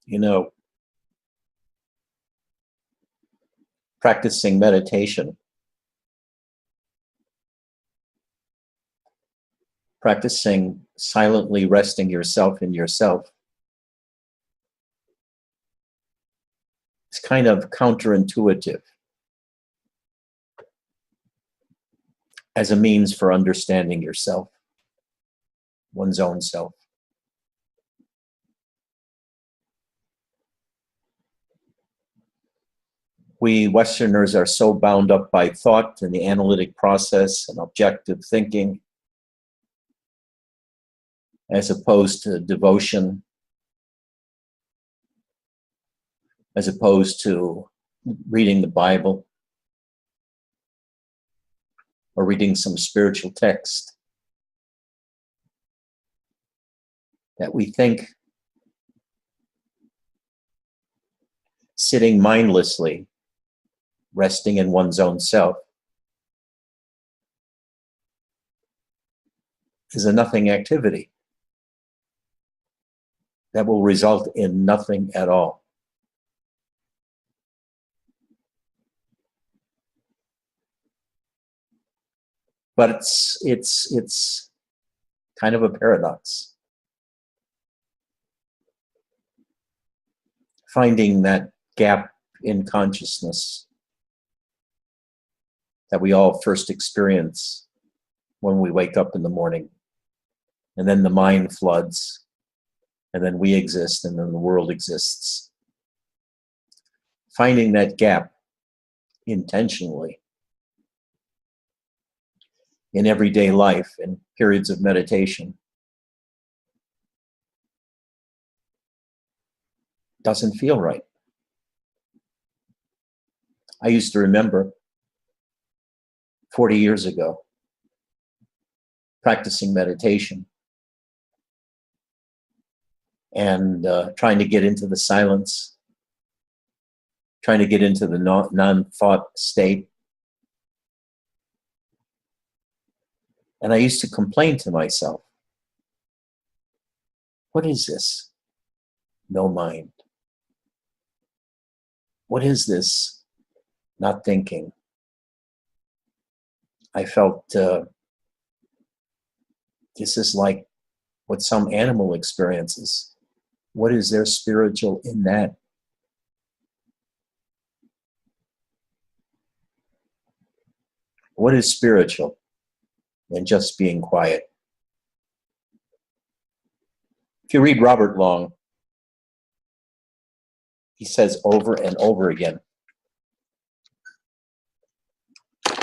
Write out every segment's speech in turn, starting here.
You know, practicing meditation, practicing silently resting yourself in yourself, is kind of counterintuitive as a means for understanding yourself, one's own self. We Westerners are so bound up by thought and the analytic process and objective thinking, as opposed to devotion, as opposed to reading the Bible or reading some spiritual text, that we think sitting mindlessly, resting in one's own self, is a nothing activity that will result in nothing at all. But it's kind of a paradox. Finding that gap in consciousness that we all first experience when we wake up in the morning, and then the mind floods, and then we exist, and then the world exists. Finding that gap intentionally in everyday life and periods of meditation doesn't feel right. I used to remember 40 years ago practicing meditation and trying to get into the silence, trying to get into the non-thought state. And I used to complain to myself, what is this? No mind. What is this? Not thinking. I felt this is like what some animal experiences. What is there spiritual in that? What is spiritual in just being quiet? If you read Robert Long, he says over and over again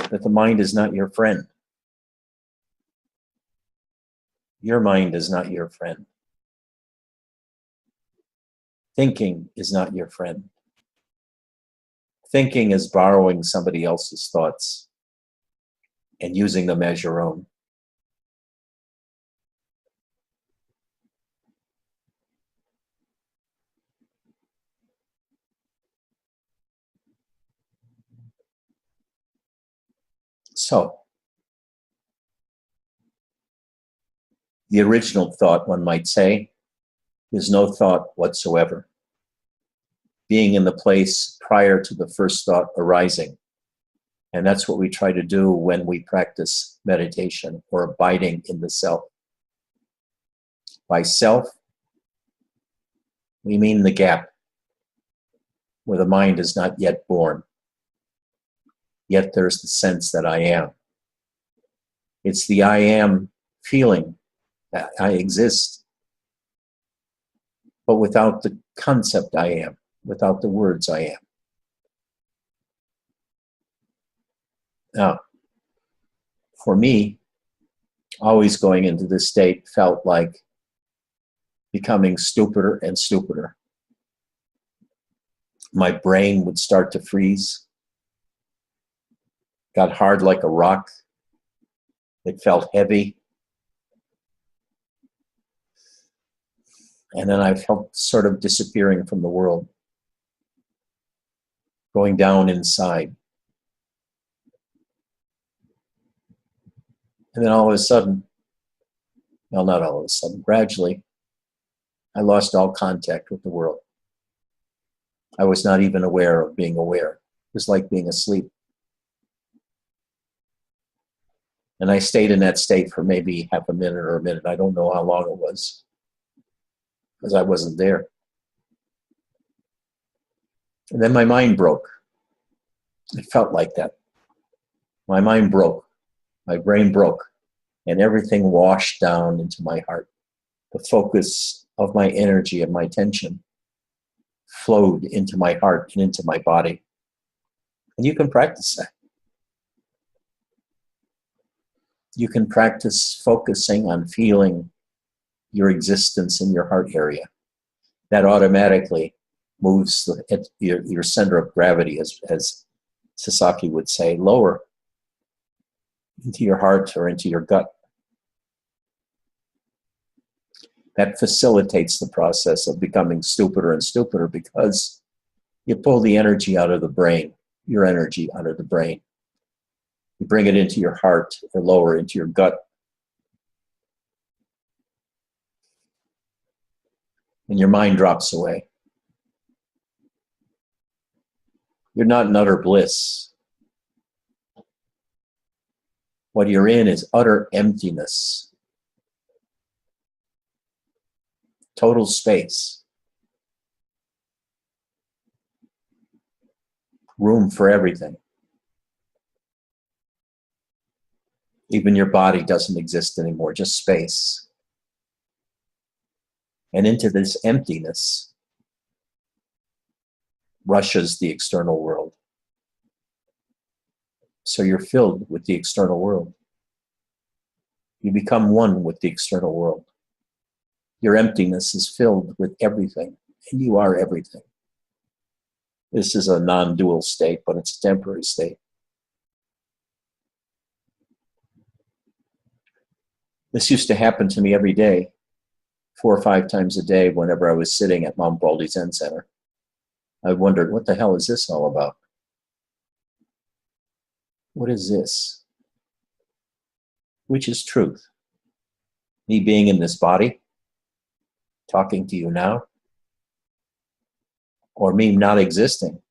that the mind is not your friend. Your mind is not your friend. Thinking is not your friend. Thinking is borrowing somebody else's thoughts and using them as your own. So, the original thought, one might say, is no thought whatsoever. Being in the place prior to the first thought arising. And that's what we try to do when we practice meditation or abiding in the self. By self, we mean the gap where the mind is not yet born. Yet there's the sense that I am. It's the I am feeling that I exist, but without the concept I am, without the words I am. Now, for me, always going into this state felt like becoming stupider and stupider. My brain would start to freeze, got hard like a rock. It felt heavy. And then I felt sort of disappearing from the world, going down inside. And then all of a sudden, well, not all of a sudden, gradually, I lost all contact with the world. I was not even aware of being aware. It was like being asleep. And I stayed in that state for maybe half a minute or a minute. I don't know how long it was, because I wasn't there. And then my mind broke. It felt like that. My mind broke. My brain broke. And everything washed down into my heart. The focus of my energy and my tension flowed into my heart and into my body. And you can practice that. You can practice focusing on feeling your existence in your heart area. That automatically moves your center of gravity, as Sasaki would say, lower into your heart or into your gut. That facilitates the process of becoming stupider and stupider, because you pull the energy out of the brain, your energy out of the brain. You bring it into your heart or lower into your gut. And your mind drops away. You're not in utter bliss. What you're in is utter emptiness. Total space. Room for everything. Even your body doesn't exist anymore, just space. And into this emptiness rushes the external world. So you're filled with the external world. You become one with the external world. Your emptiness is filled with everything, and you are everything. This is a non-dual state, but it's a temporary state. This used to happen to me every day, 4 or 5 times a day, whenever I was sitting at Mount Baldy Zen Center. I wondered, what the hell is this all about? What is this? Which is truth? Me being in this body, talking to you now, or me not existing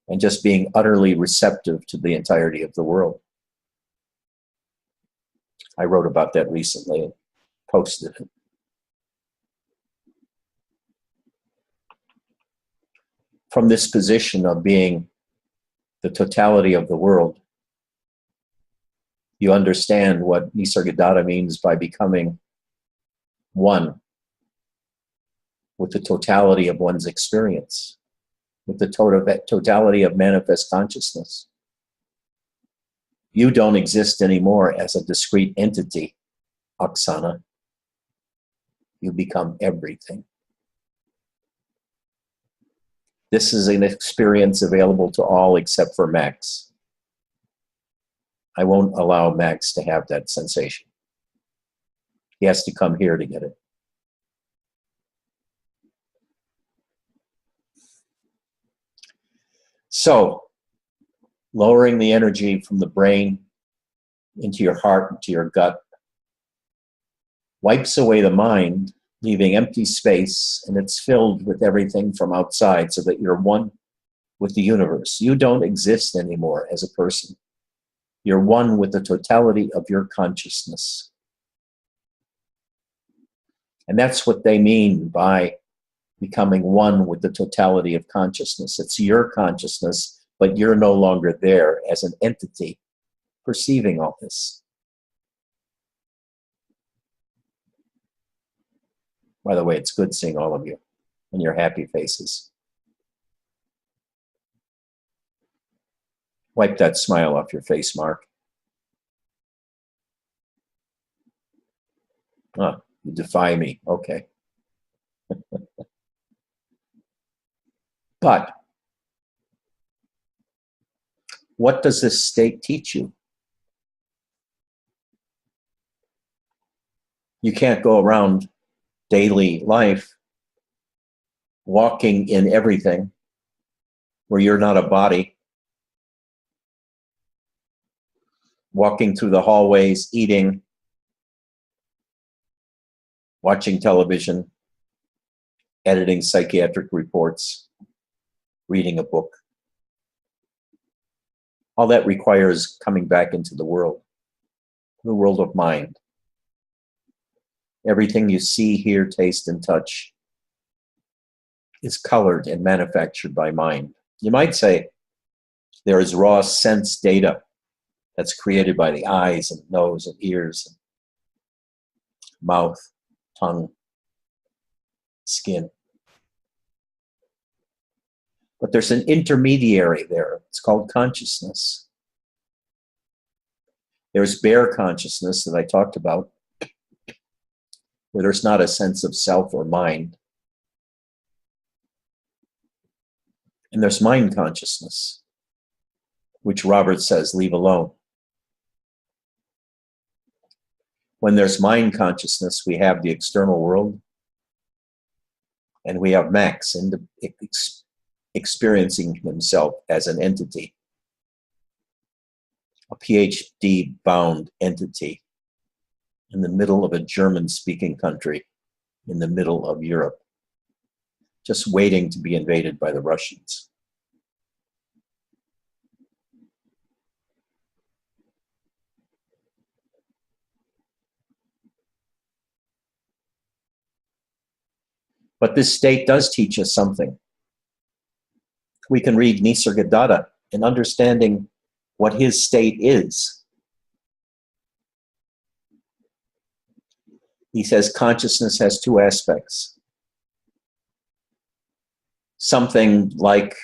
and just being utterly receptive to the entirety of the world? I wrote about that recently and posted it. From this position of being the totality of the world, you understand what Nisargadatta means by becoming one with the totality of one's experience, with the totality of manifest consciousness. You don't exist anymore as a discrete entity, Oksana. You become everything. This is an experience available to all except for Max. I won't allow Max to have that sensation. He has to come here to get it. So, lowering the energy from the brain into your heart, into your gut, wipes away the mind, leaving empty space, and it's filled with everything from outside, so that you're one with the universe. You don't exist anymore as a person. You're one with the totality of your consciousness. And that's what they mean by becoming one with the totality of consciousness. It's your consciousness, but you're no longer there as an entity perceiving all this. By the way, it's good seeing all of you and your happy faces. Wipe that smile off your face, Mark. Oh, you defy me. Okay. But what does this state teach you? You can't go around daily life walking in everything where you're not a body, walking through the hallways, eating, watching television, editing psychiatric reports, reading a book. All that requires coming back into the world of mind. Everything you see, hear, taste, and touch is colored and manufactured by mind. You might say there is raw sense data that's created by the eyes and nose and ears, and mouth, tongue, skin. But there's an intermediary there. It's called consciousness. There's bare consciousness that I talked about, where there's not a sense of self or mind. And there's mind consciousness, which Robert says, leave alone. When there's mind consciousness, we have the external world, and we have Max experiencing himself as an entity, a PhD-bound entity in the middle of a German-speaking country, in the middle of Europe, just waiting to be invaded by the Russians. But this state does teach us something. We can read Nisargadatta in understanding what his state is. He says consciousness has two aspects. Something like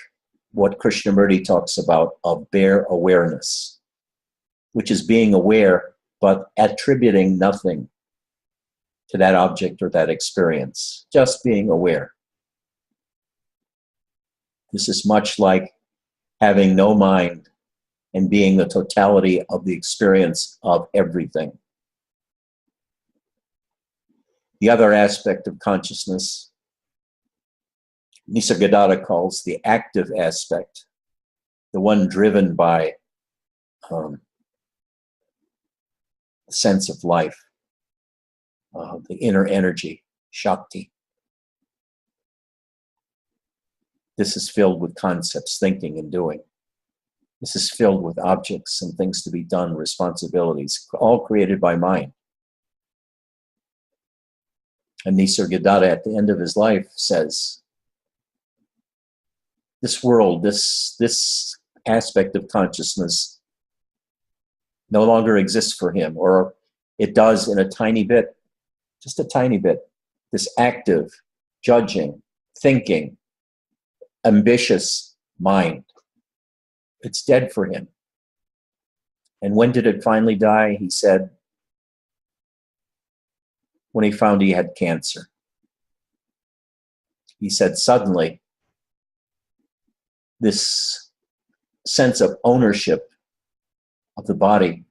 what Krishnamurti talks about of bare awareness, which is being aware but attributing nothing to that object or that experience, just being aware. This is much like having no mind and being the totality of the experience of everything. The other aspect of consciousness, Nisargadatta calls the active aspect, the one driven by the sense of life, the inner energy, Shakti. This is filled with concepts, thinking and doing. This is filled with objects and things to be done, responsibilities, all created by mind. And Nisargadatta, at the end of his life, says, this world, this aspect of consciousness no longer exists for him, or it does in a tiny bit, just a tiny bit. This active, judging, thinking, ambitious mind. It's dead for him. And when did it finally die? He said, when he found he had cancer. He said, suddenly, this sense of ownership of the body,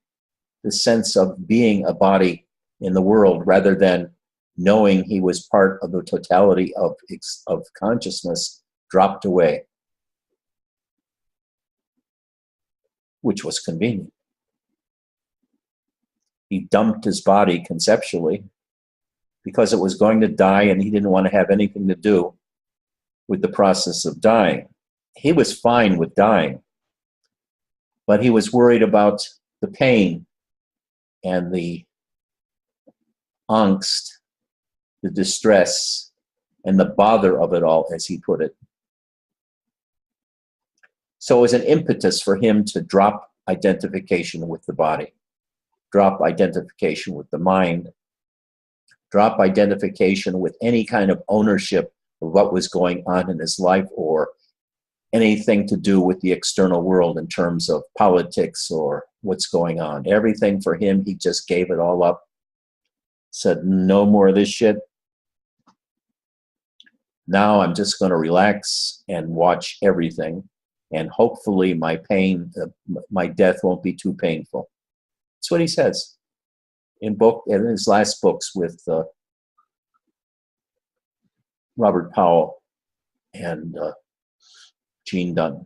the sense of being a body in the world, rather than knowing he was part of the totality of consciousness, dropped away, which was convenient. He dumped his body conceptually because it was going to die, and he didn't want to have anything to do with the process of dying. He was fine with dying, but he was worried about the pain and the angst, the distress, and the bother of it all, as he put it. So it was an impetus for him to drop identification with the body, drop identification with the mind, drop identification with any kind of ownership of what was going on in his life or anything to do with the external world in terms of politics or what's going on. Everything for him, he just gave it all up, said, no more of this shit. Now I'm just going to relax and watch everything, and hopefully my pain, my death won't be too painful. That's what he says in his last books with Robert Powell and Gene Dunn.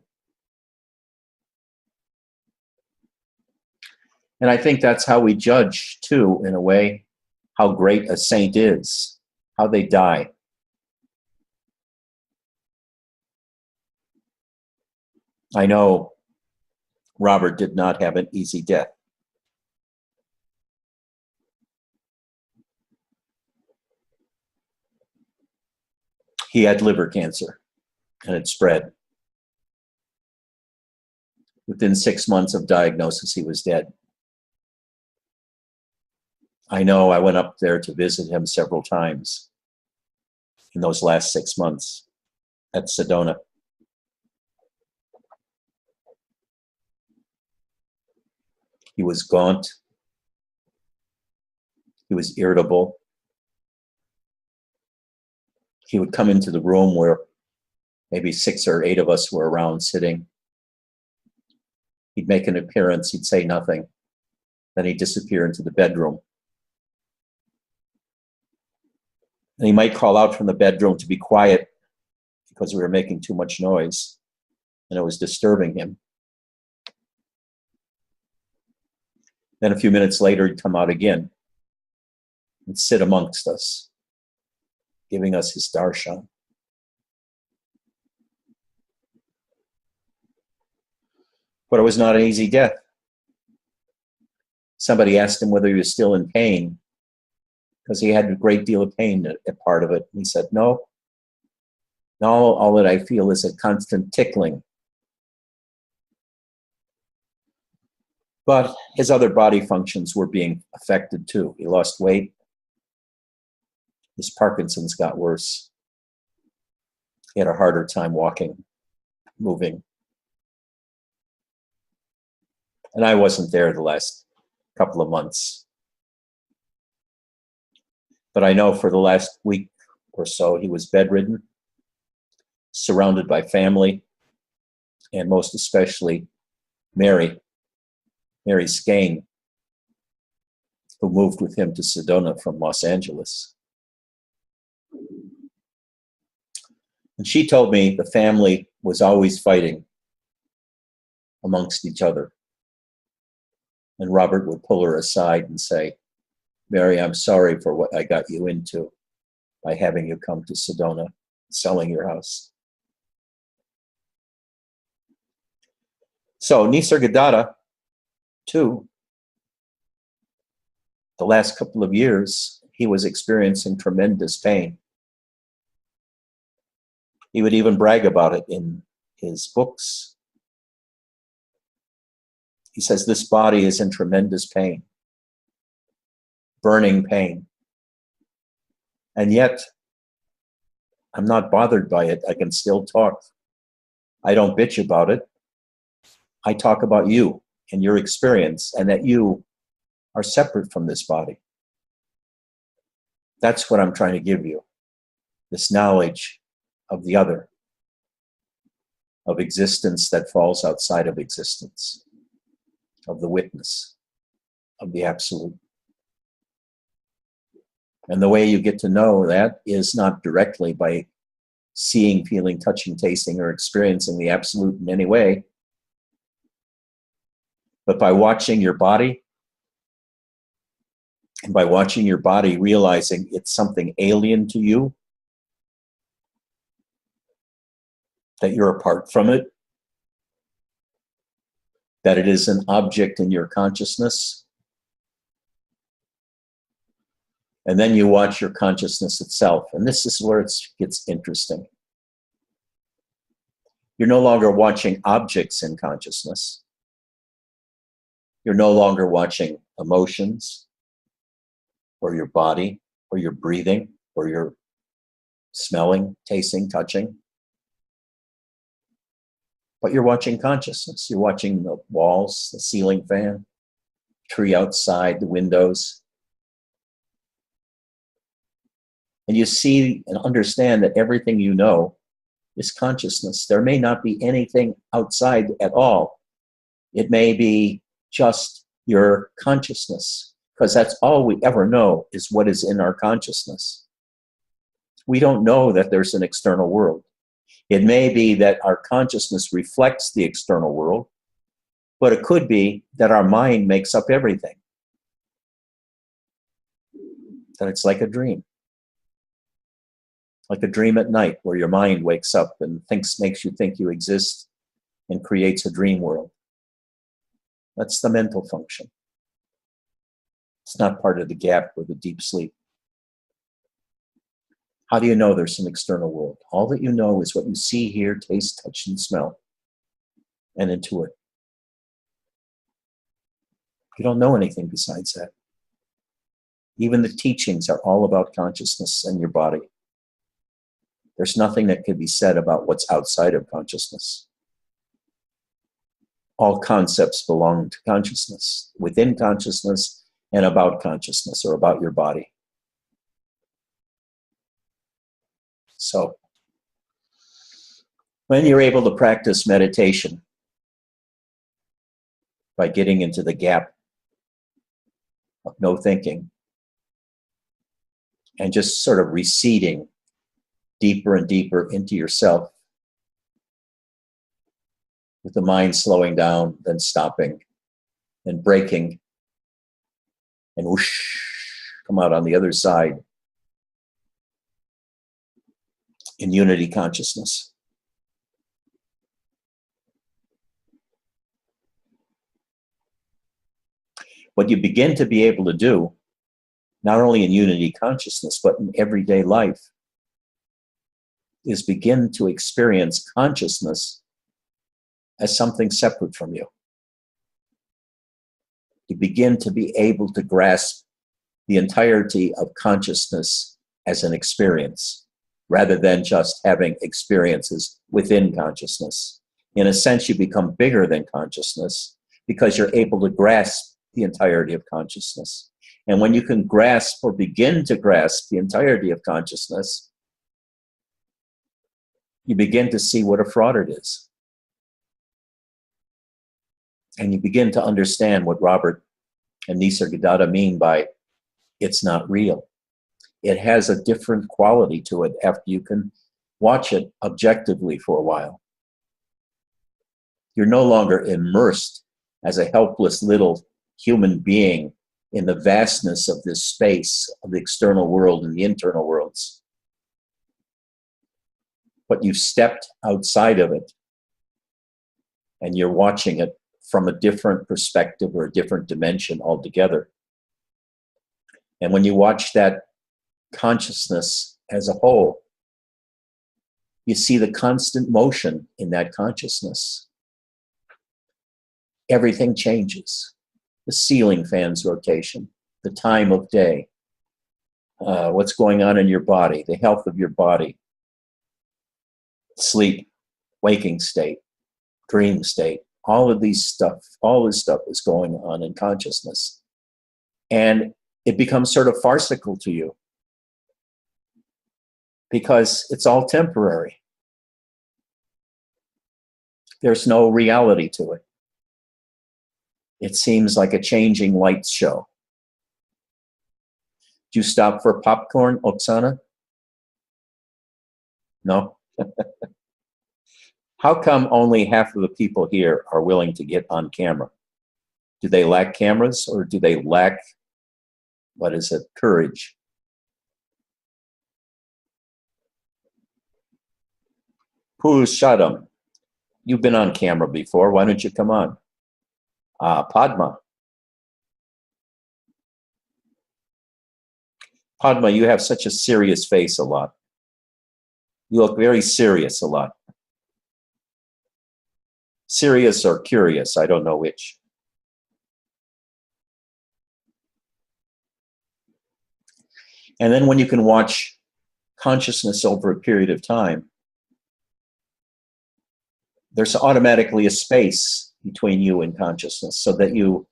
And I think that's how we judge, too, in a way, how great a saint is, how they die. I know Robert did not have an easy death. He had liver cancer, and it spread. Within 6 months of diagnosis, he was dead. I know I went up there to visit him several times in those last 6 months at Sedona. He was gaunt. He was irritable. He would come into the room where maybe 6 or 8 of us were around sitting. He'd make an appearance, he'd say nothing. Then he'd disappear into the bedroom. And he might call out from the bedroom to be quiet because we were making too much noise and it was disturbing him. Then a few minutes later, he'd come out again and sit amongst us, giving us his darshan. But it was not an easy death. Somebody asked him whether he was still in pain, because he had a great deal of pain at part of it. And he said, no, all that I feel is a constant tickling. But his other body functions were being affected too. He lost weight. His Parkinson's got worse. He had a harder time walking, moving. And I wasn't there the last couple of months. But I know for the last week or so, he was bedridden, surrounded by family, and most especially Mary Skane, who moved with him to Sedona from Los Angeles. And she told me the family was always fighting amongst each other. And Robert would pull her aside and say, Mary, I'm sorry for what I got you into by having you come to Sedona, selling your house. So Nisargadatta, too, the last couple of years, he was experiencing tremendous pain. He would even brag about it in his books. He says, this body is in tremendous pain, burning pain. And yet, I'm not bothered by it. I can still talk. I don't bitch about it. I talk about you and your experience, and that you are separate from this body. That's what I'm trying to give you, this knowledge of the other, of existence that falls outside of existence, of the witness, of the absolute. And the way you get to know that is not directly by seeing, feeling, touching, tasting, or experiencing the absolute in any way, but by watching your body, and by watching your body realizing it's something alien to you, that you're apart from it, that it is an object in your consciousness. And then you watch your consciousness itself. And this is where it gets interesting. You're no longer watching objects in consciousness. You're no longer watching emotions, or your body, or your breathing, or your smelling, tasting, touching. But you're watching consciousness. You're watching the walls, the ceiling fan, tree outside, the windows. And you see and understand that everything you know is consciousness. There may not be anything outside at all. It may be just your consciousness, because that's all we ever know is what is in our consciousness. We don't know that there's an external world. It may be that our consciousness reflects the external world, but it could be that our mind makes up everything. That it's like a dream. Like a dream at night where your mind wakes up and makes you think you exist, and creates a dream world. That's the mental function. It's not part of the gap or the deep sleep. How do you know there's an external world? All that you know is what you see, hear, taste, touch, and smell, and intuit. You don't know anything besides that. Even the teachings are all about consciousness and your body. There's nothing that can be said about what's outside of consciousness. All concepts belong to consciousness, within consciousness, and about consciousness, or about your body. So, when you're able to practice meditation by getting into the gap of no thinking and just sort of receding deeper and deeper into yourself, with the mind slowing down, then stopping, then breaking, and whoosh, come out on the other side in unity consciousness. What you begin to be able to do, not only in unity consciousness, but in everyday life, is begin to experience consciousness as something separate from you. You begin to be able to grasp the entirety of consciousness as an experience, rather than just having experiences within consciousness. In a sense, you become bigger than consciousness because you're able to grasp the entirety of consciousness. And when you can grasp or begin to grasp the entirety of consciousness, you begin to see what a fraud it is. And you begin to understand what Robert and Nisargadatta mean by it's not real. It has a different quality to it after you can watch it objectively for a while. You're no longer immersed as a helpless little human being in the vastness of this space of the external world and the internal worlds. But you've stepped outside of it and you're watching it from a different perspective or a different dimension altogether. And when you watch that consciousness as a whole, you see the constant motion in that consciousness. Everything changes. The ceiling fan's rotation, the time of day, what's going on in your body, the health of your body, sleep, waking state, dream state, all this stuff is going on in consciousness. And it becomes sort of farcical to you because it's all temporary. There's no reality to it. It seems like a changing lights show. Do you stop for popcorn, Oksana? No? How come only half of the people here are willing to get on camera? Do they lack cameras or do they lack, courage? Purushottam, you've been on camera before. Why don't you come on? Padma. Padma, you have such a serious face a lot. You look very serious a lot. Serious or curious, I don't know which. And then when you can watch consciousness over a period of time, there's automatically a space between you and consciousness so that you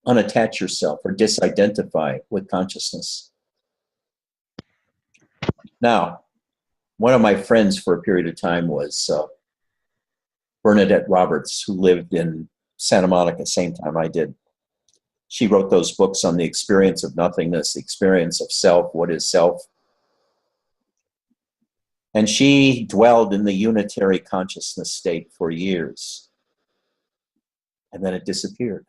unattach yourself or disidentify with consciousness. Now, one of my friends for a period of time was Bernadette Roberts, who lived in Santa Monica, same time I did. She wrote those books on the experience of nothingness, the experience of self, what is self. And she dwelled in the unitary consciousness state for years. And then it disappeared.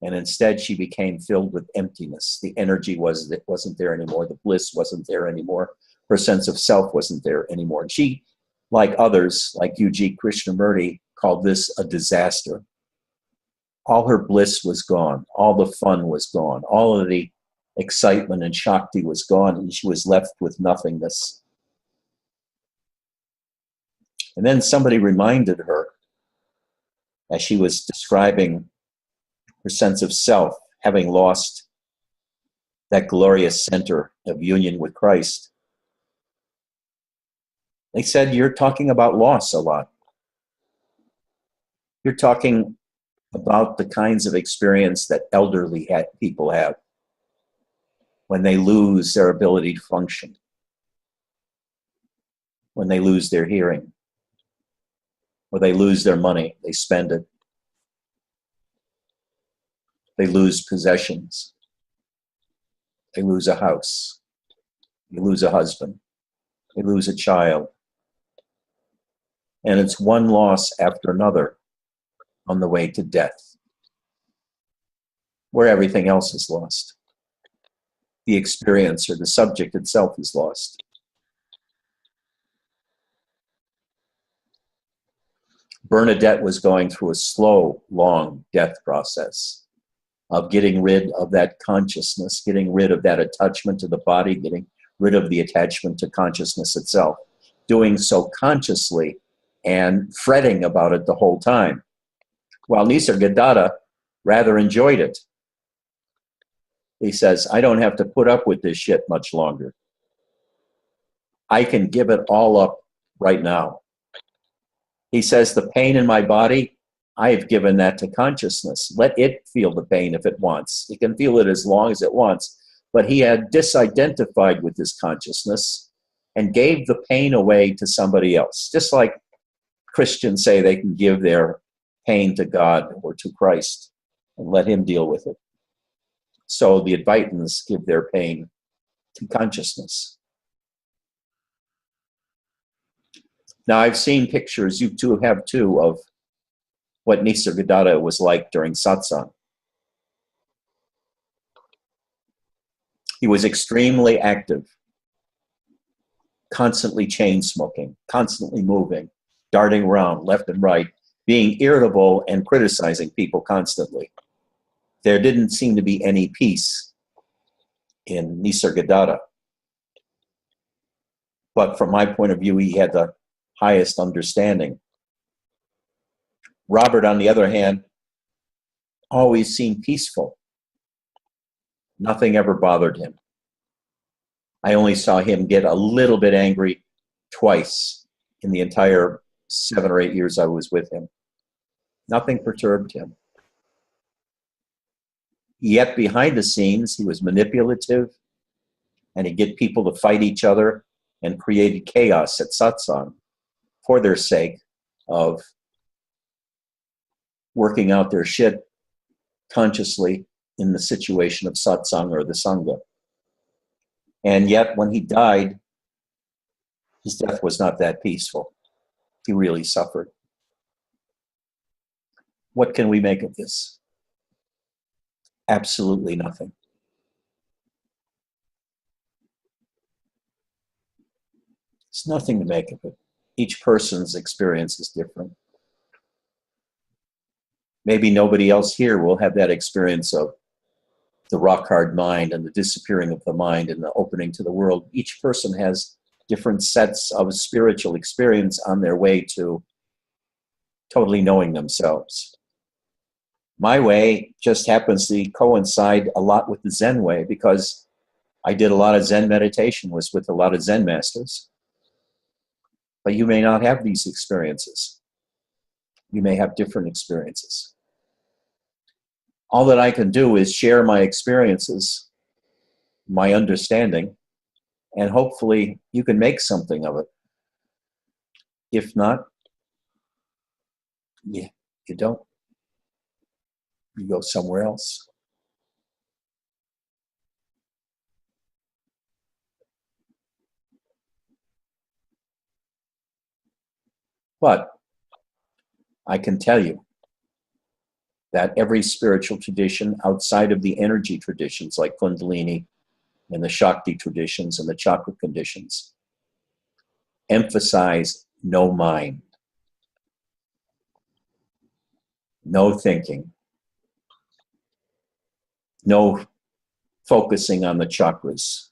And instead she became filled with emptiness. The energy wasn't there anymore. The bliss wasn't there anymore. Her sense of self wasn't there anymore. And she Like others, like UG Krishnamurti, called this a disaster. All her bliss was gone. All the fun was gone. All of the excitement and Shakti was gone, and she was left with nothingness. And then somebody reminded her, as she was describing her sense of self, having lost that glorious center of union with Christ. They said, you're talking about loss a lot. You're talking about the kinds of experience that elderly people have when they lose their ability to function, when they lose their hearing, or they lose their money, they spend it. They lose possessions. They lose a house. They lose a husband. They lose a child. And it's one loss after another on the way to death, where everything else is lost. The experience or the subject itself is lost. Bernadette was going through a slow, long death process of getting rid of that consciousness, getting rid of that attachment to the body, getting rid of the attachment to consciousness itself, doing so consciously and fretting about it the whole time. While Nisargadatta rather enjoyed it. He says, I don't have to put up with this shit much longer. I can give it all up right now. He says, the pain in my body, I have given that to consciousness. Let it feel the pain if it wants. It can feel it as long as it wants. But he had disidentified with his consciousness and gave the pain away to somebody else. Just like Christians say they can give their pain to God or to Christ and let him deal with it. So the Advaitins give their pain to consciousness. Now, I've seen pictures, you two have too, of what Nisargadatta was like during satsang. He was extremely active, constantly chain smoking, constantly moving, darting around left and right, being irritable and criticizing people constantly. There didn't seem to be any peace in Nisargadatta. But from my point of view, he had the highest understanding. Robert, on the other hand, always seemed peaceful. Nothing ever bothered him. I only saw him get a little bit angry twice in the entire 7 or 8 years I was with him. Nothing perturbed him. Yet behind the scenes, he was manipulative, and he'd get people to fight each other and created chaos at satsang for their sake of working out their shit consciously in the situation of satsang or the sangha. And yet when he died, his death was not that peaceful. He really suffered. What can we make of this? Absolutely nothing. There's nothing to make of it. Each person's experience is different. Maybe nobody else here will have that experience of the rock-hard mind and the disappearing of the mind and the opening to the world. Each person has different sets of spiritual experience on their way to totally knowing themselves. My way just happens to coincide a lot with the Zen way because I did a lot of Zen meditation, was with a lot of Zen masters. But you may not have these experiences. You may have different experiences. All that I can do is share my experiences, my understanding, and hopefully you can make something of it. If not, yeah, you don't. You go somewhere else. But I can tell you that every spiritual tradition outside of the energy traditions like Kundalini and the Shakti traditions and the chakra conditions emphasize no mind, no thinking, no focusing on the chakras,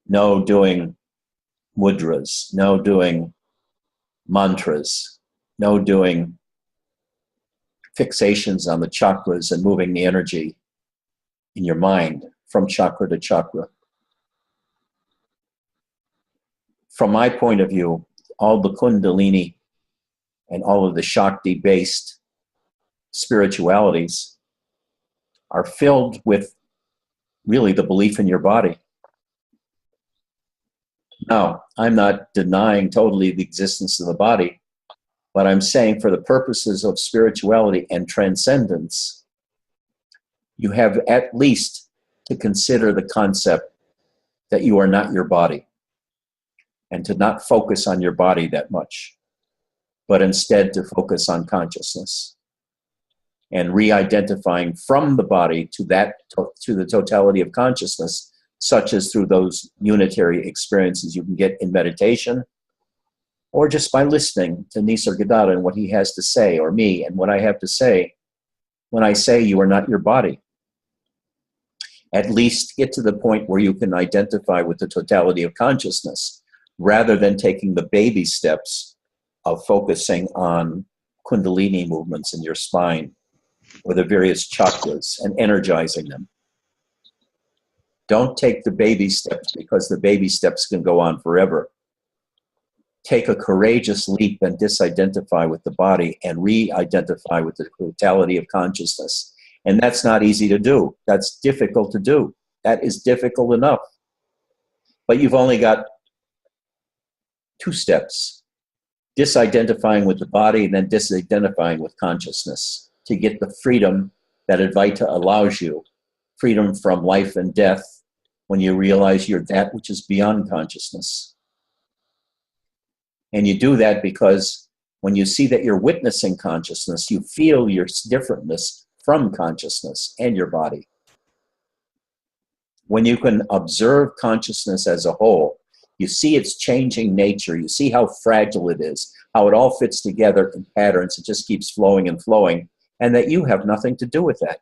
no doing mudras, no doing mantras, no doing fixations on the chakras and moving the energy in your mind from chakra to chakra. From my point of view, all the Kundalini and all of the Shakti-based spiritualities are filled with really the belief in your body. Now, I'm not denying totally the existence of the body, but I'm saying for the purposes of spirituality and transcendence, you have at least to consider the concept that you are not your body, and to not focus on your body that much, but instead to focus on consciousness and re-identifying from the body to the totality of consciousness, such as through those unitary experiences you can get in meditation, or just by listening to Nisargadatta and what he has to say, or me and what I have to say, when I say you are not your body. At least get to the point where you can identify with the totality of consciousness, rather than taking the baby steps of focusing on Kundalini movements in your spine or the various chakras and energizing them. Don't take the baby steps, because the baby steps can go on forever. Take a courageous leap and disidentify with the body and re-identify with the totality of consciousness. And that's not easy to do. That's difficult to do. That is difficult enough. But you've only got 2 steps: disidentifying with the body and then disidentifying with consciousness, to get the freedom that Advaita allows you, freedom from life and death, when you realize you're that which is beyond consciousness. And you do that because when you see that you're witnessing consciousness, you feel your differentness from consciousness and your body. When you can observe consciousness as a whole, you see its changing nature, you see how fragile it is, how it all fits together in patterns, it just keeps flowing and flowing, and that you have nothing to do with that.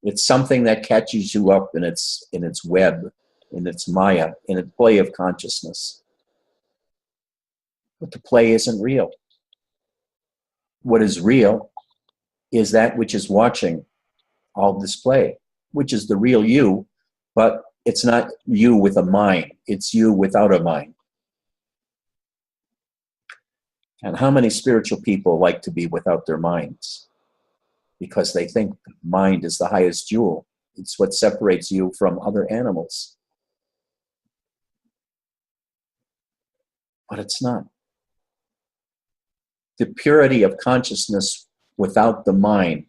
It's something that catches you up in its web, in its maya, in its play of consciousness. But the play isn't real. What is real is that which is watching all this play, which is the real you, but it's not you with a mind. It's you without a mind. And how many spiritual people like to be without their minds? Because they think mind is the highest jewel. It's what separates you from other animals. But it's not. The purity of consciousness without the mind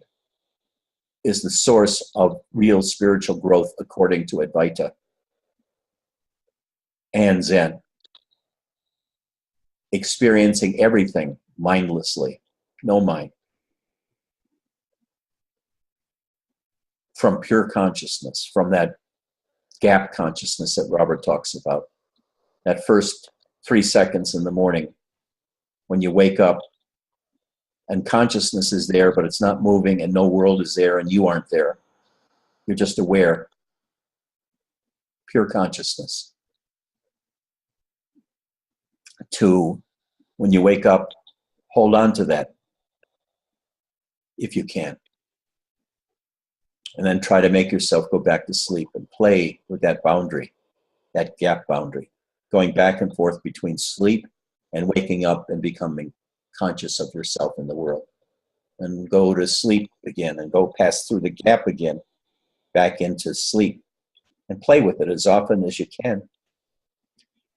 is the source of real spiritual growth, according to Advaita and Zen. Experiencing everything mindlessly, no mind. From pure consciousness, from that gap consciousness that Robert talks about. That first 3 seconds in the morning when you wake up and consciousness is there, but it's not moving, and no world is there, and you aren't there. You're just aware. Pure consciousness. 2, when you wake up, hold on to that, if you can. And then try to make yourself go back to sleep and play with that boundary, that gap boundary, going back and forth between sleep and waking up and becoming conscious of yourself in the world. And go to sleep again and go pass through the gap again, back into sleep, and play with it as often as you can.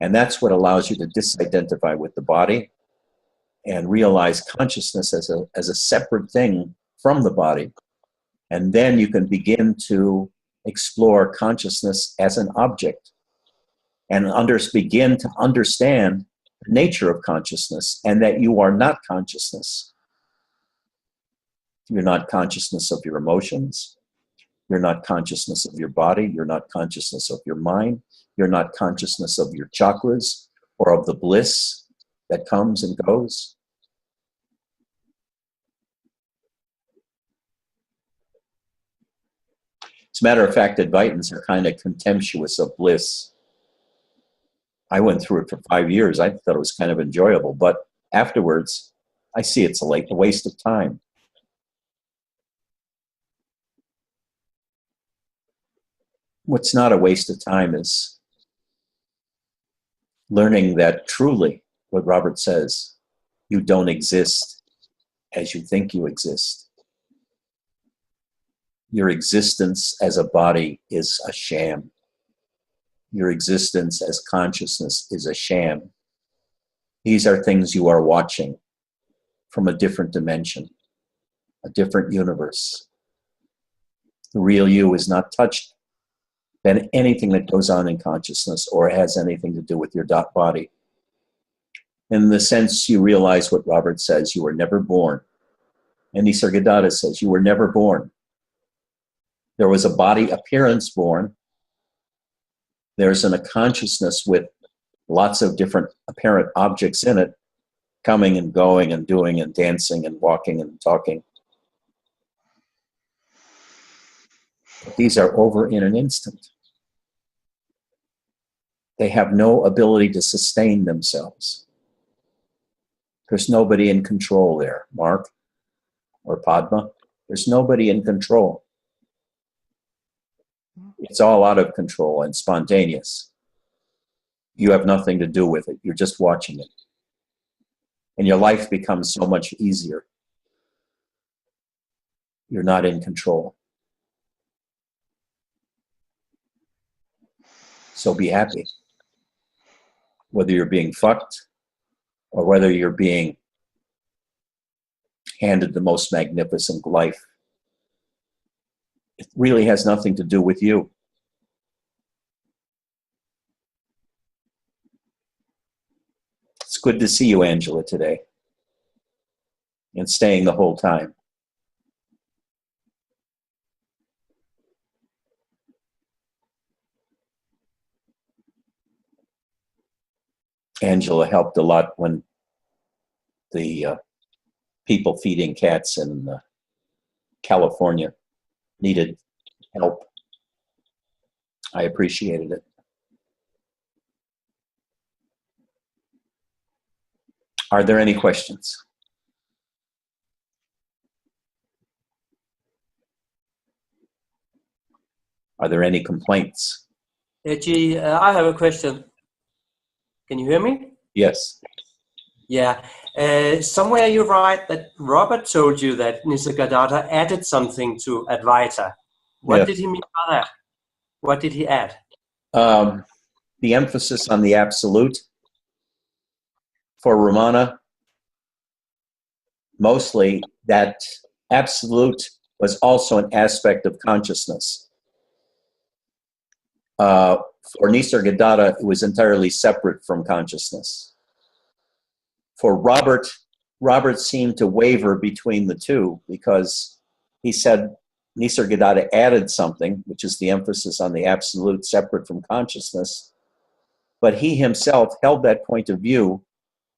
And that's what allows you to disidentify with the body and realize consciousness as a separate thing from the body. And then you can begin to explore consciousness as an object and begin to understand the nature of consciousness, and that you are not consciousness. You're not consciousness of your emotions. You're not consciousness of your body. You're not consciousness of your mind. You're not consciousness of your chakras or of the bliss that comes and goes? As a matter of fact, Advaitins are kind of contemptuous of bliss. I went through it for 5 years. I thought it was kind of enjoyable, but afterwards, I see it's a waste of time. What's not a waste of time is learning that truly, what Robert says, you don't exist as you think you exist. Your existence as a body is a sham. Your existence as consciousness is a sham. These are things you are watching from a different dimension, a different universe. The real you is not touched by anything that goes on in consciousness or has anything to do with your body. In the sense you realize what Robert says, you were never born. And Nisargadatta says, you were never born. There was a body appearance born. There's a consciousness with lots of different apparent objects in it, coming and going and doing and dancing and walking and talking. But these are over in an instant. They have no ability to sustain themselves. There's nobody in control there, Mark or Padma. There's nobody in control. It's all out of control and spontaneous. You have nothing to do with it. You're just watching it. And your life becomes so much easier. You're not in control. So be happy. Whether you're being fucked or whether you're being handed the most magnificent life, it really has nothing to do with you. It's good to see you, Angela, today, and staying the whole time. Angela helped a lot when the people feeding cats in California needed help. I appreciated it. Are there any questions? Are there any complaints? Gee, I have a question. Can you hear me? Yes. Yeah. Somewhere you write that Robert told you that Nisargadatta added something to Advaita. What did he mean by that? What did he add? The emphasis on the absolute. For Ramana, mostly that absolute was also an aspect of consciousness. For Nisargadatta, it was entirely separate from consciousness. For Robert, Robert seemed to waver between the two because he said Nisargadatta added something, which is the emphasis on the absolute separate from consciousness, but he himself held that point of view,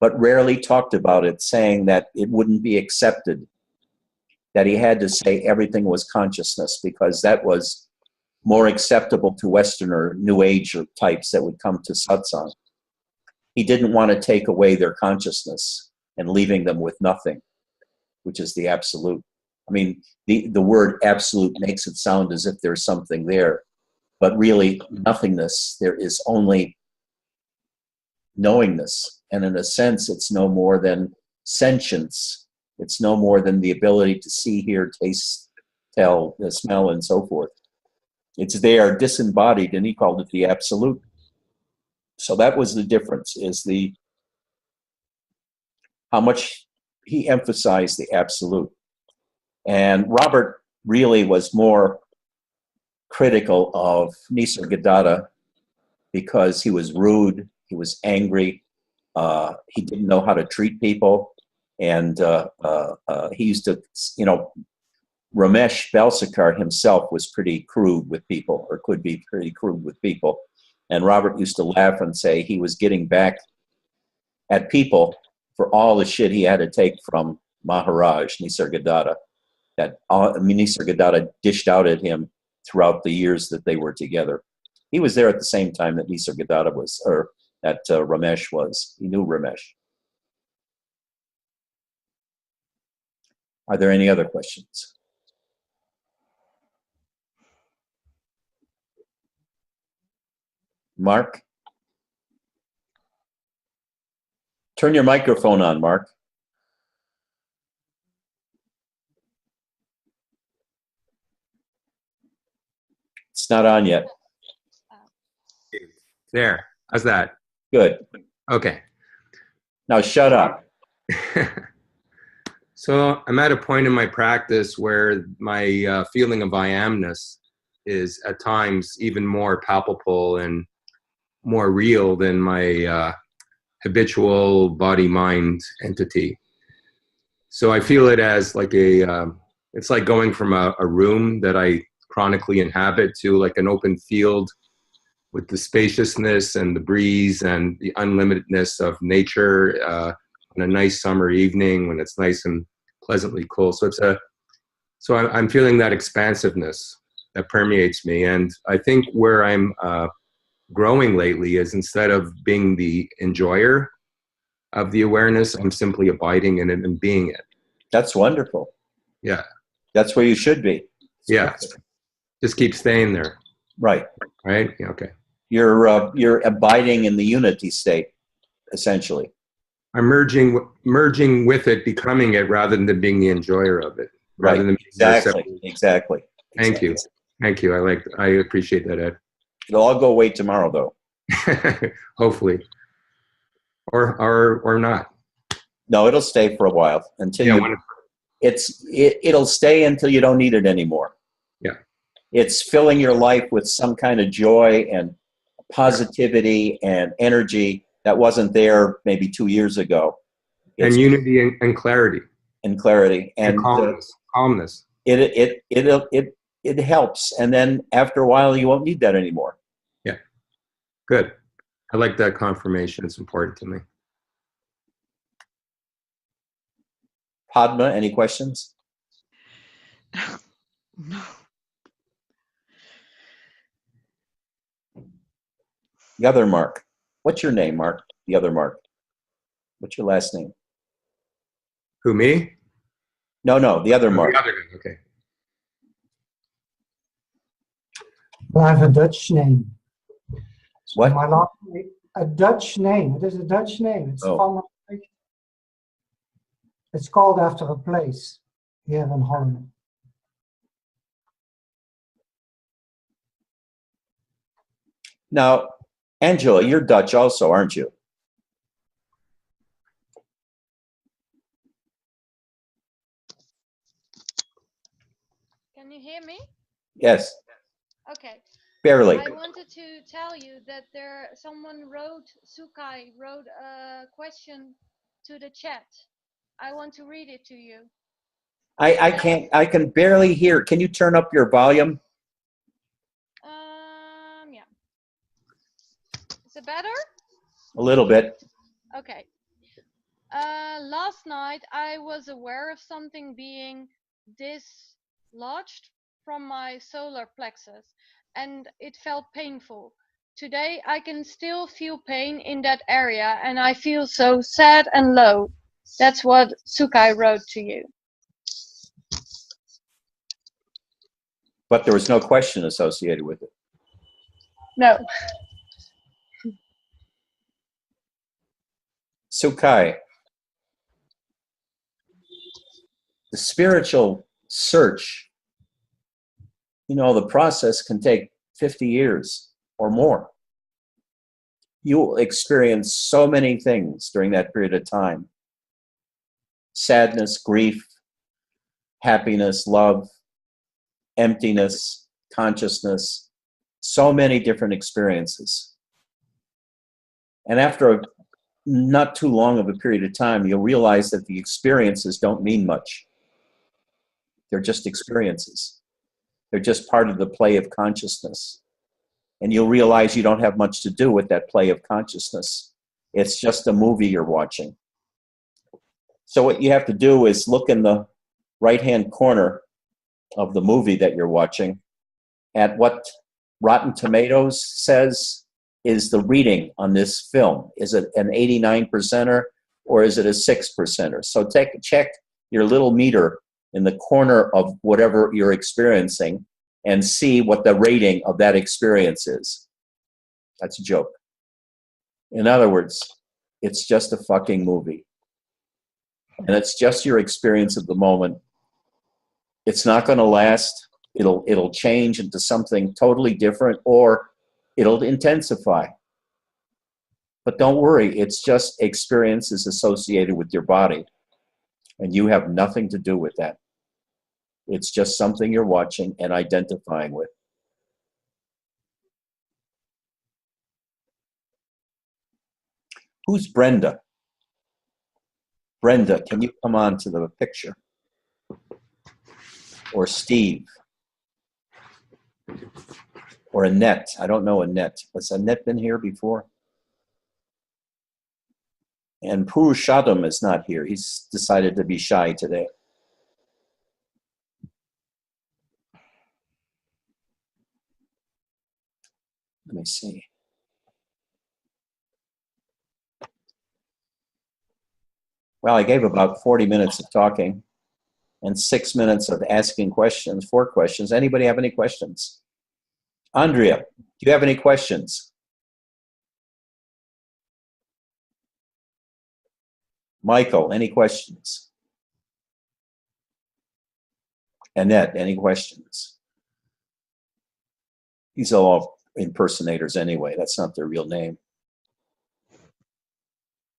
but rarely talked about it, saying that it wouldn't be accepted, that he had to say everything was consciousness because that was more acceptable to Westerner New Age types that would come to satsang. He didn't want to take away their consciousness and leaving them with nothing, which is the absolute. I mean, the word absolute makes it sound as if there's something there, but really nothingness. There is only knowingness. And in a sense, it's no more than sentience. It's no more than the ability to see, hear, taste, tell, smell, and so forth. It's there, disembodied, and he called it the absolute. So that was the difference, is how much he emphasized the absolute. And Robert really was more critical of Nisargadatta because he was rude, he was angry, he didn't know how to treat people, and he used to, Ramesh Balsekar himself was pretty crude with people, or could be pretty crude with people. And Robert used to laugh and say he was getting back at people for all the shit he had to take from Maharaj Nisargadatta. Nisargadatta dished out at him throughout the years that they were together. He was there at the same time that Nisargadatta was, or that Ramesh was. He knew Ramesh. Are there any other questions? Mark? Turn your microphone on, Mark. It's not on yet. There. How's that? Good. Okay. Now shut up. So I'm at a point in my practice where my feeling of I amness is at times even more palpable and more real than my habitual body-mind entity. So I feel it as like it's like going from a room that I chronically inhabit to like an open field with the spaciousness and the breeze and the unlimitedness of nature on a nice summer evening when it's nice and pleasantly cool. So I'm feeling that expansiveness that permeates me. And I think where I'm growing lately is instead of being the enjoyer of the awareness, I'm simply abiding in it and being it. That's wonderful. Yeah. That's where you should be. Yeah. Just keep staying there. Right. Right? Yeah, okay. You're abiding in the unity state, essentially. I'm merging with it, becoming it, rather than being the enjoyer of it. Right. Rather than Exactly. Thank you. I appreciate that, Ed. It'll all go away tomorrow, though. Hopefully, or not. No, it'll stay for a while until it'll stay until you don't need it anymore. Yeah. It's filling your life with some kind of joy and positivity and energy that wasn't there maybe 2 years ago. And unity and clarity. And clarity and calmness. It helps, and then after a while you won't need that anymore. Yeah. Good. I like that confirmation. It's important to me. Padma, any questions? No. The other Mark. What's your name, Mark? The other Mark. What's your last name? Who, me? No, the other Mark. The other guy, okay. Well, I have a Dutch name. What? My last name, a Dutch name. It is a Dutch name. It's Van. It's called after a place here in Holland. Now, Angela, you're Dutch also, aren't you? Can you hear me? Yes. Okay. Barely. I wanted to tell you that Sukai wrote a question to the chat. I want to read it to you. I can barely hear. Can you turn up your volume? Yeah. Is it better? A little bit. Okay. Last night I was aware of something being dislodged from my solar plexus, and it felt painful. Today I can still feel pain in that area, and I feel so sad and low. That's what Sukai wrote to you. But there was no question associated with it. No. Sukai, the spiritual search, the process can take 50 years or more. You'll experience so many things during that period of time. Sadness, grief, happiness, love, emptiness, consciousness, so many different experiences. And after not too long of a period of time, you'll realize that the experiences don't mean much. They're just experiences. They're just part of the play of consciousness. And you'll realize you don't have much to do with that play of consciousness. It's just a movie you're watching. So what you have to do is look in the right-hand corner of the movie that you're watching at what Rotten Tomatoes says is the reading on this film. Is it an 89%er or is it a 6%er? So check your little meter in the corner of whatever you're experiencing and see what the rating of that experience is. That's a joke. In other words, it's just a fucking movie. And it's just your experience of the moment. It's not going to last. It'll change into something totally different, or it'll intensify. But don't worry, it's just experiences associated with your body. And you have nothing to do with that. It's just something you're watching and identifying with. Who's Brenda? Brenda, can you come on to the picture? Or Steve? Or Annette? I don't know Annette. Has Annette been here before? And Purushottam is not here. He's decided to be shy today. Let me see. Well, I gave about 40 minutes of talking and 6 minutes of asking questions, 4 questions. Anybody have any questions? Andrea, do you have any questions? Michael, any questions? Annette, any questions? These are all impersonators anyway. That's not their real name.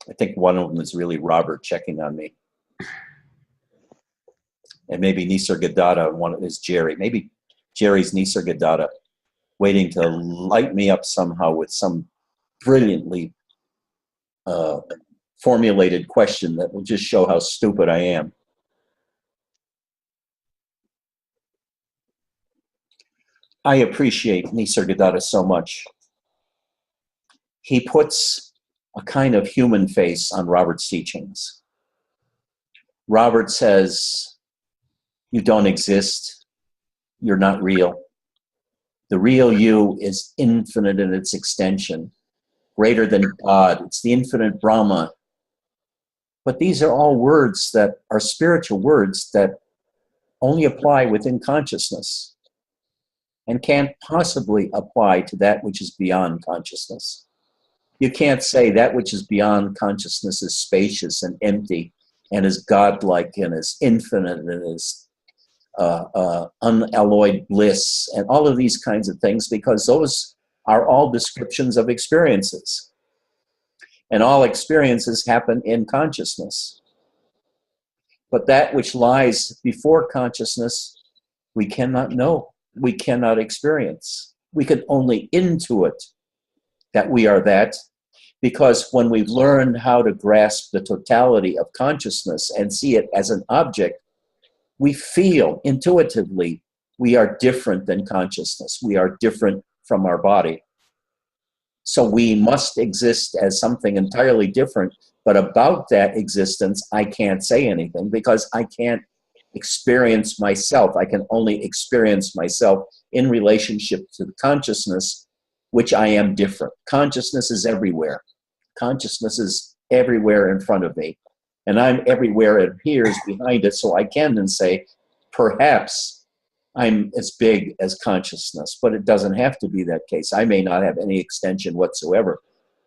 I think one of them is really Robert checking on me. And maybe Nisargadatta, one is Jerry. Maybe Jerry's Nisargadatta, waiting to light me up somehow with some brilliantly formulated question that will just show how stupid I am. I appreciate Nisargadatta so much. He puts a kind of human face on Robert's teachings. Robert says, you don't exist. You're not real. The real you is infinite in its extension, greater than God. It's the infinite Brahma. But these are all words that are spiritual words that only apply within consciousness and can't possibly apply to that which is beyond consciousness. You can't say that which is beyond consciousness is spacious and empty and is godlike and is infinite and is unalloyed bliss and all of these kinds of things, because those are all descriptions of experiences. And all experiences happen in consciousness. But that which lies before consciousness, we cannot know. We cannot experience. We can only intuit that we are that, because when we've learned how to grasp the totality of consciousness and see it as an object, we feel intuitively we are different than consciousness. We are different from our body. So we must exist as something entirely different. But about that existence, I can't say anything because I can't experience myself. I can only experience myself in relationship to the consciousness, which I am different. Consciousness is everywhere. Consciousness is everywhere in front of me. And I'm everywhere it appears behind it, so I can then say, perhaps I'm as big as consciousness, but it doesn't have to be that case. I may not have any extension whatsoever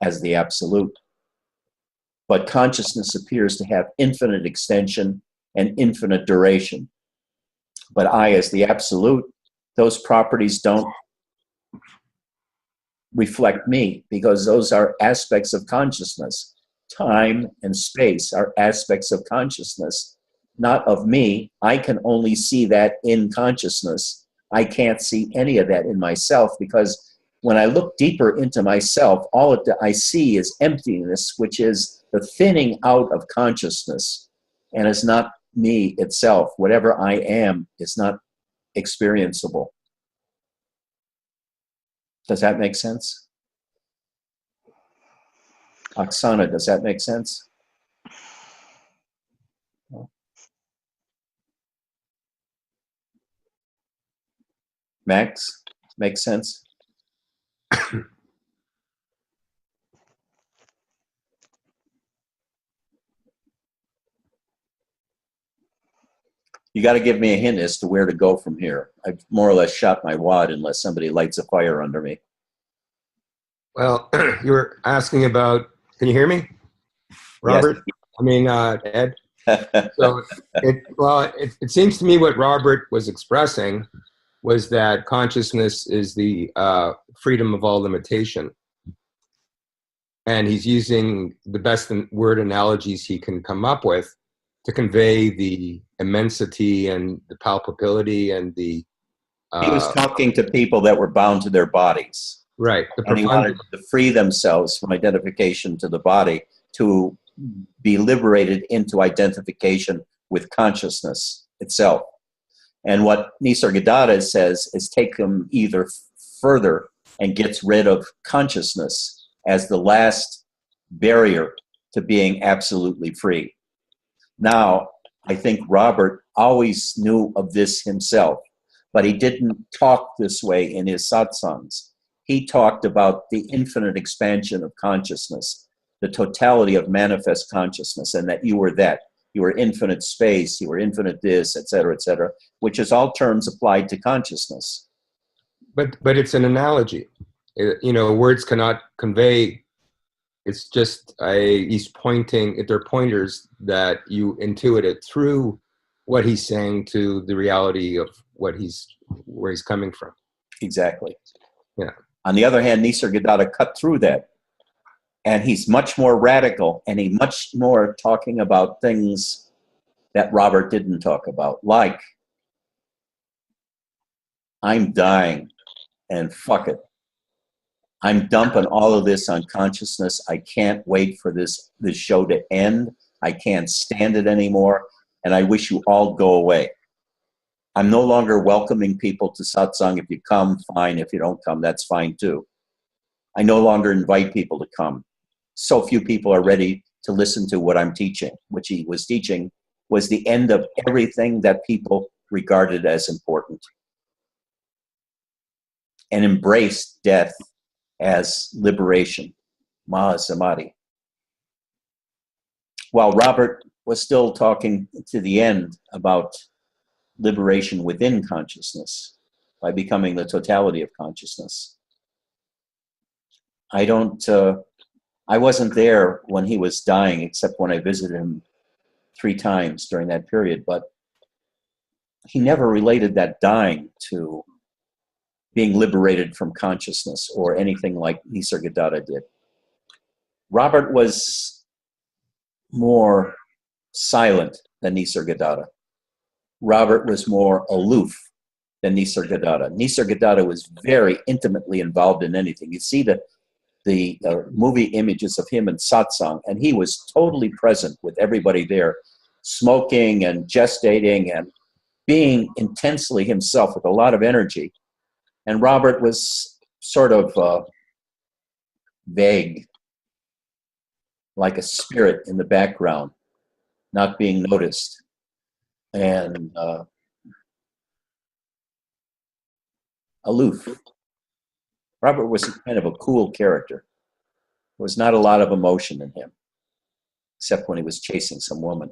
as the absolute. But consciousness appears to have infinite extension and infinite duration. But I, as the absolute, those properties don't reflect me, because those are aspects of consciousness. Time and space are aspects of consciousness, not of me. I can only see that in consciousness. I can't see any of that in myself, because when I look deeper into myself, all I see is emptiness, which is the thinning out of consciousness, and is not me itself. Whatever I am is not experienceable. Does that make sense? Oksana, does that make sense? Max, makes sense? You got to give me a hint as to where to go from here. I've more or less shot my wad unless somebody lights a fire under me. Well, you were asking about, can you hear me, Robert? Yes. I mean, Ed. So, it seems to me what Robert was expressing was that consciousness is the freedom of all limitation. And he's using the best word analogies he can come up with to convey the immensity and the palpability and the... He was talking to people that were bound to their bodies. Right. And he wanted to free themselves from identification to the body to be liberated into identification with consciousness itself. And what Nisargadatta says is take them either further and gets rid of consciousness as the last barrier to being absolutely free. Now, I think Robert always knew of this himself, but he didn't talk this way in his satsangs. He talked about the infinite expansion of consciousness, the totality of manifest consciousness, and that you were that. You were infinite space, you were infinite this, et cetera, which is all terms applied to consciousness. But it's an analogy. You know, words cannot convey. It's just he's pointing, they're pointers that you intuit it through what he's saying to the reality of where he's coming from. Exactly. Yeah. On the other hand, Nisargadatta cut through that. And he's much more radical, and he's much more talking about things that Robert didn't talk about, like, I'm dying, and fuck it. I'm dumping all of this on consciousness. I can't wait for this show to end. I can't stand it anymore, and I wish you all go away. I'm no longer welcoming people to satsang. If you come, fine. If you don't come, that's fine too. I no longer invite people to come. So few people are ready to listen to what I'm teaching, which he was teaching was the end of everything that people regarded as important, and embraced death as liberation, Mahasamadhi. While Robert was still talking to the end about liberation within consciousness by becoming the totality of consciousness. I wasn't there when he was dying, except when I visited him 3 times during that period, but he never related that dying to being liberated from consciousness or anything like Nisargadatta did. Robert was more silent than Nisargadatta. Robert was more aloof than Nisargadatta. Nisargadatta was very intimately involved in anything. You see the movie images of him in satsang, and he was totally present with everybody there, smoking and gestating and being intensely himself with a lot of energy. And Robert was sort of vague, like a spirit in the background, not being noticed. And aloof. Robert was kind of a cool character. There was not a lot of emotion in him, except when he was chasing some woman.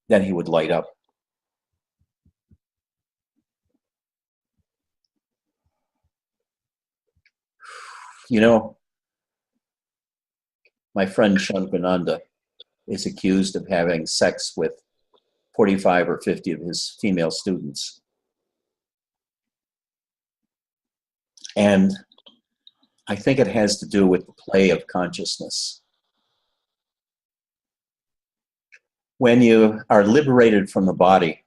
Then he would light up. You know, my friend Shankananda is accused of having sex with 45 or 50 of his female students. And I think it has to do with the play of consciousness. When you are liberated from the body,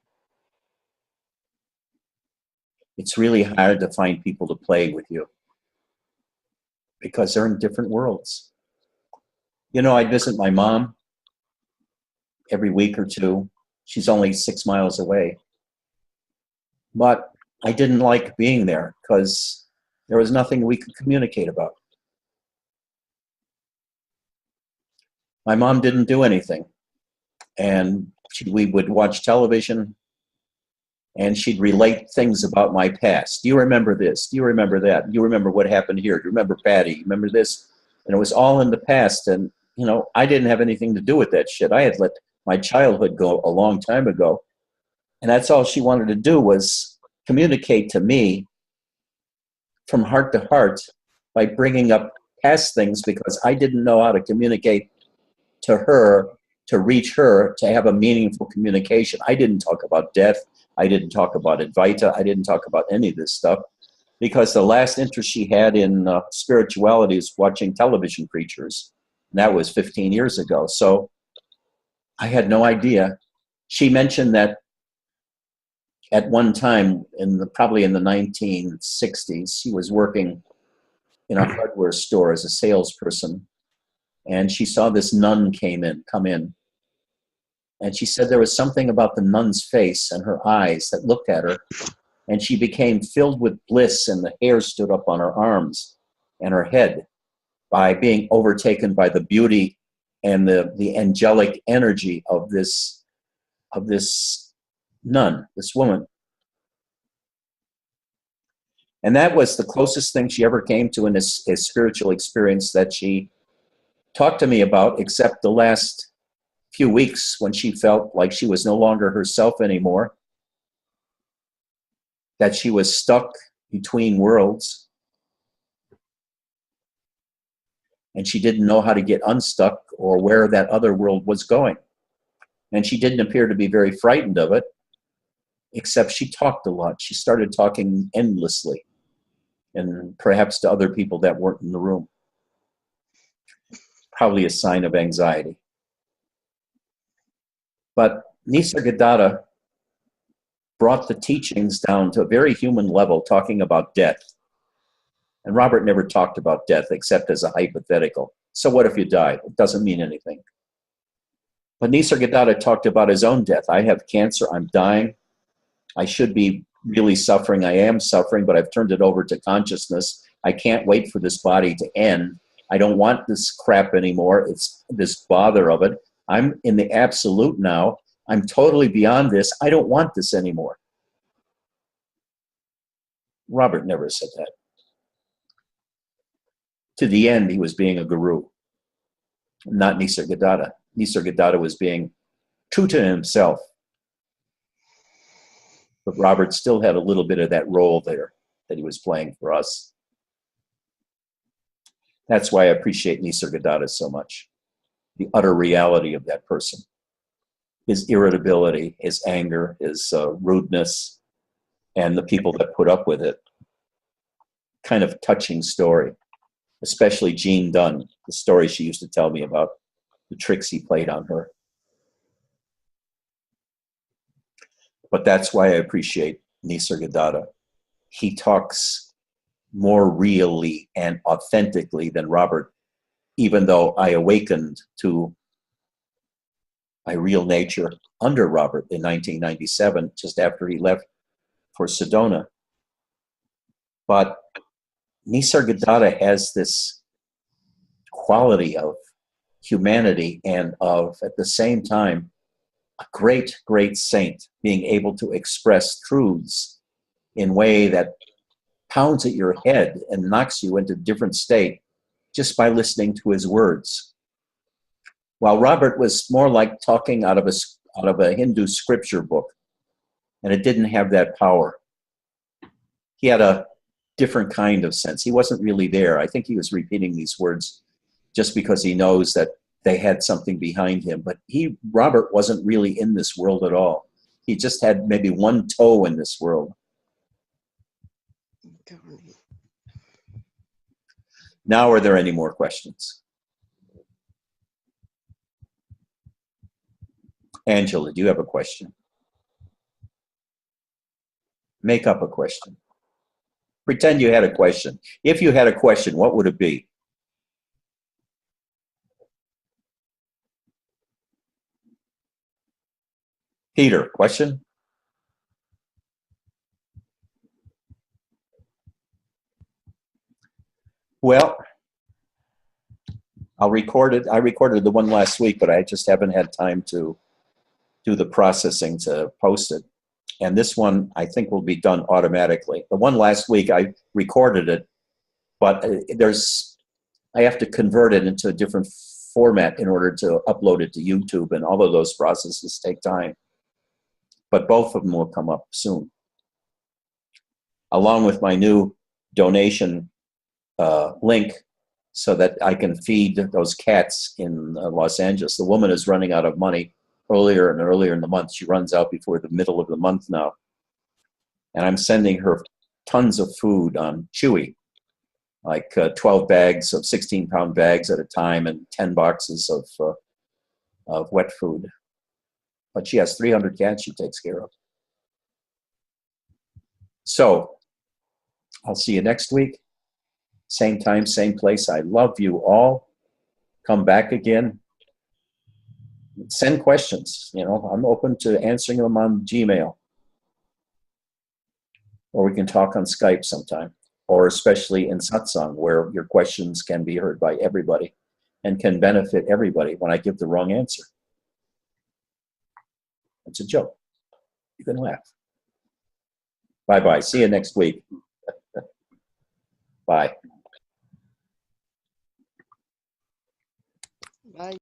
it's really hard to find people to play with you because they're in different worlds. You know, I visit my mom every week or 2. She's only 6 miles away. But I didn't like being there because there was nothing we could communicate about. My mom didn't do anything. And we would watch television, and she'd relate things about my past. Do you remember this? Do you remember that? Do you remember what happened here? Do you remember Patty? You remember this? And it was all in the past. And, you know, I didn't have anything to do with that shit. I had let my childhood go a long time ago. And that's all she wanted to do was communicate to me from heart to heart by bringing up past things, because I didn't know how to communicate to her, to reach her, to have a meaningful communication. I didn't talk about death. I didn't talk about Advaita. I didn't talk about any of this stuff, because the last interest she had in spirituality is watching television creatures. And that was 15 years ago. So I had no idea. She mentioned that at one time, probably in the 1960s, she was working in a hardware store as a salesperson. And she saw this nun come in. And she said there was something about the nun's face and her eyes that looked at her. And she became filled with bliss, and the hair stood up on her arms and her head by being overtaken by the beauty and the angelic energy of this nun, this woman. And that was the closest thing she ever came to in a spiritual experience that she talked to me about, except the last few weeks when she felt like she was no longer herself anymore, that she was stuck between worlds, and she didn't know how to get unstuck or where that other world was going. And she didn't appear to be very frightened of it, except she talked a lot. She started talking endlessly, and perhaps to other people that weren't in the room. Probably a sign of anxiety. But Nisargadatta brought the teachings down to a very human level, talking about death. And Robert never talked about death except as a hypothetical. So what if you die? It doesn't mean anything. But Nisargadatta talked about his own death. I have cancer, I'm dying. I should be really suffering. I am suffering, but I've turned it over to consciousness. I can't wait for this body to end. I don't want this crap anymore. It's this bother of it. I'm in the absolute now. I'm totally beyond this. I don't want this anymore. Robert never said that. To the end, he was being a guru, not Nisargadatta. Nisargadatta was being true to himself. But Robert still had a little bit of that role there that he was playing for us. That's why I appreciate Nisargadatta so much. The utter reality of that person. His irritability, his anger, his rudeness, and the people that put up with it. Kind of touching story. Especially Jean Dunn, the story she used to tell me about the tricks he played on her. But that's why I appreciate Nisargadatta. He talks more really and authentically than Robert, even though I awakened to my real nature under Robert in 1997, just after he left for Sedona. But Nisargadatta has this quality of humanity and of, at the same time, a great, great saint, being able to express truths in a way that pounds at your head and knocks you into a different state just by listening to his words. While Robert was more like talking out of a Hindu scripture book, and it didn't have that power. He had a different kind of sense. He wasn't really there. I think he was repeating these words just because he knows that they had something behind him. But Robert wasn't really in this world at all. He just had maybe one toe in this world. Now, are there any more questions? Angela, do you have a question? Make up a question. Pretend you had a question. If you had a question, what would it be? Peter, question? Well, I'll record it. I recorded the one last week, but I just haven't had time to do the processing to post it. And this one, I think, will be done automatically. The one last week, I recorded it, but I have to convert it into a different format in order to upload it to YouTube, and all of those processes take time. But both of them will come up soon, along with my new donation link, so that I can feed those cats in Los Angeles. The woman is running out of money earlier and earlier in the month. She runs out before the middle of the month now. And I'm sending her tons of food on Chewy, like 12 bags of 16-pound bags at a time and 10 boxes of wet food. But she has 300 cats she takes care of. So I'll see you next week. Same time, same place. I love you all. Come back again. Send questions. You know, I'm open to answering them on Gmail. Or we can talk on Skype sometime. Or especially in Satsang, where your questions can be heard by everybody and can benefit everybody when I give the wrong answer. It's a joke. You can laugh. Bye-bye. See you next week. Bye. Bye.